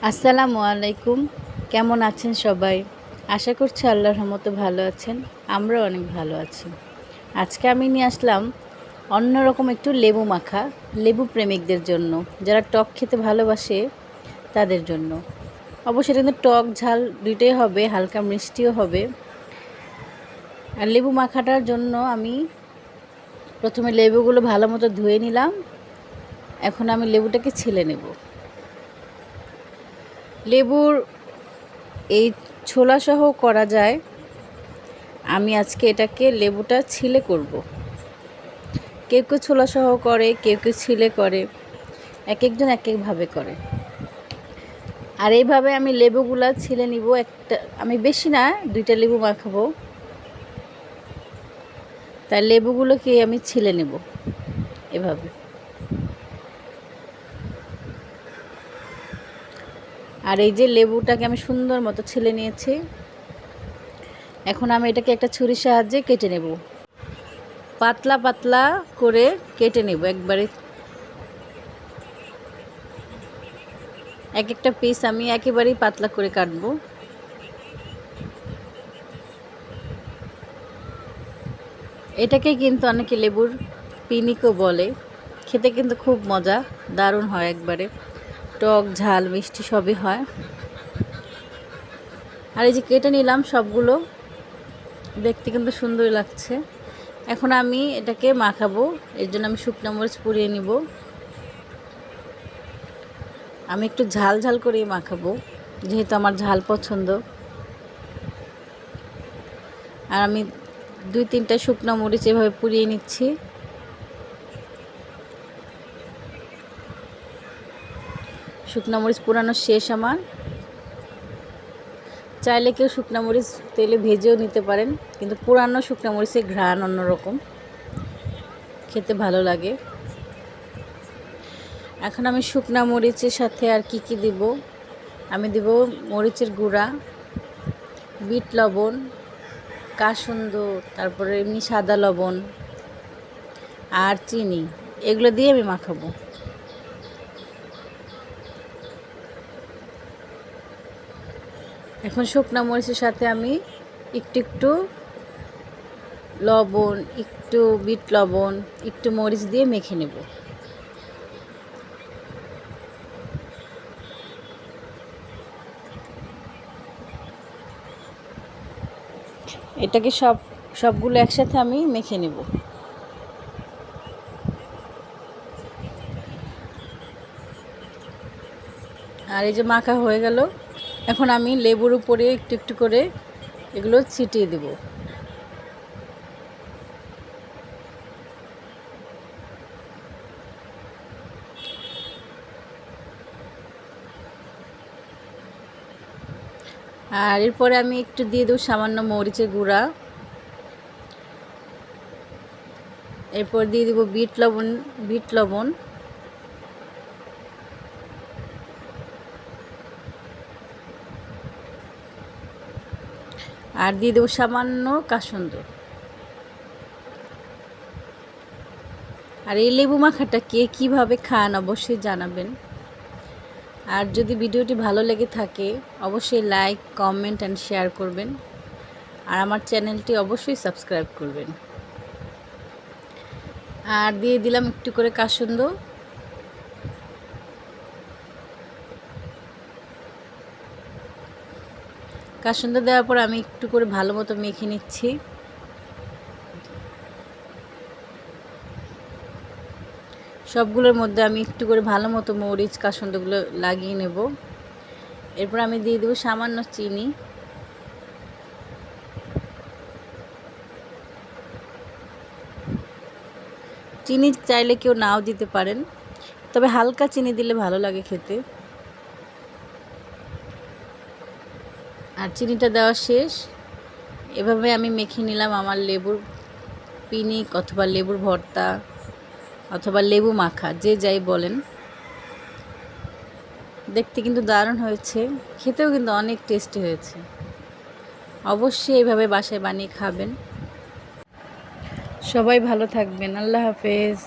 আসসালামু আলাইকুম। কেমন আছেন সবাই? আশা করছি আল্লাহর রহমতে ভালো আছেন। আমরাও অনেক ভালো আছি। আজকে আমি নিয়ে আসলাম অন্যরকম একটু লেবু মাখা, লেবু প্রেমিকদের জন্য, যারা টক খেতে ভালোবাসে তাদের জন্য। অবশ্যই এটা কিন্তু টক ঝাল দুইটাই হবে, হালকা মিষ্টিও হবে। আর লেবু মাখাটার জন্য আমি প্রথমে লেবুগুলো ভালো মতো ধুয়ে নিলাম। এখন আমি লেবুটাকে ছিলে নেব। লেবুর এই ছোলাসহ করা যায়। আমি আজকে এটাকে লেবুটা ছিলে করব। কেউ কেউ ছোলাসহ করে, কেউ কেউ ছিলে করে, এক একজন এক একভাবে করে। আর এইভাবে আমি লেবুগুলা ছিলে নিব। আমি বেশি না, 2টা লেবু মাখাবো, তাই লেবুগুলোকে আমি ছিলে নেব এভাবে। আর এই যে লেবুটাকে আমি সুন্দর মতো ছিলে নিয়েছি। এখন আমি এটাকে একটা ছুরির সাহায্যে কেটে নেব, পাতলা পাতলা করে কেটে নেব একবারে। এক একটা পিস আমি একেবারেই পাতলা করে কাটবো। এটাকে কিন্তু অনেকে লেবুর পিনিকও বলে। খেতে কিন্তু খুব মজা, দারুণ হয় একবারে। টক ঝাল মিষ্টি সবই হয়। আর এই যে কেটে নিলাম সবগুলো, দেখতে কিন্তু সুন্দর লাগছে। এখন আমি এটাকে মাখাবো, এর জন্য আমি শুকনো মরিচ পুড়িয়ে নিব। আমি একটু ঝাল ঝাল করেই মাখাবো, যেহেতু আমার ঝাল পছন্দ। আর আমি 2-3টা শুকনো মরিচ এভাবে পুড়িয়ে নিচ্ছি। শুকনো মরিচ পুরানো শেষ আমার। চাইলে কেউ শুকনো মরিচ তেলে ভেজেও নিতে পারেন, কিন্তু পুরানো শুকনো মরিচের ঘ্রাণ অন্যরকম, খেতে ভালো লাগে। এখন আমি শুকনো মরিচের সাথে আর কি কি দিব, আমি দিব মরিচের গুঁড়া, বিট লবণ, কাসুন্দ, তারপরে এমনি সাদা লবণ আর চিনি, এগুলো দিয়ে আমি মাখাবো। এখন শুকনো মরিচের সাথে আমি একটু একটু লবণ, একটু বিট লবণ, একটু মরিচ দিয়ে মেখে নেব। এটাকে সবগুলো একসাথে আমি মেখে নেব। আর এই যে মাখা হয়ে গেল। এখন আমি লেবুর উপরে একটু একটু করে এগুলো ছিটিয়ে দেব। আর এরপরে আমি একটু দিয়ে দেবো সামান্য মরিচের গুঁড়া। এরপর দিয়ে দেবো বিট লবণ। আর দিয়ে দেবো সামান্য কাসুন্দ। আর এই লেবু মাখাটা কে কীভাবে খান অবশ্যই জানাবেন। আর যদি ভিডিওটি ভালো লেগে থাকে অবশ্যই লাইক, কমেন্ট অ্যান্ড শেয়ার করবেন। আর আমার চ্যানেলটি অবশ্যই সাবস্ক্রাইব করবেন। আর দিয়ে দিলাম একটু করে কাসুন্দ। কাসুন্দ দেওয়ার পর আমি একটু করে ভালো মতো মেখে নিচ্ছি। সবগুলোর মধ্যে আমি একটু করে ভালো মতো মরিচ কাসুন্দগুলো লাগিয়ে নেব। এরপর আমি দিয়ে দেবো সামান্য চিনি। চিনি চাইলে কেউ নাও দিতে পারেন, তবে হালকা চিনি দিলে ভালো লাগে খেতে। আর চিনিটা দেওয়া শেষ। এভাবে আমি মেখে নিলাম আমার লেবুর পিনিক অথবা লেবুর ভর্তা অথবা লেবু মাখা, যে যাই বলেন। দেখতে কিন্তু দারুণ হয়েছে, খেতেও কিন্তু অনেক টেস্টি হয়েছে। অবশ্যই এইভাবে বাসায় বানিয়ে খাবেন। সবাই ভালো থাকবেন। আল্লাহ হাফেজ।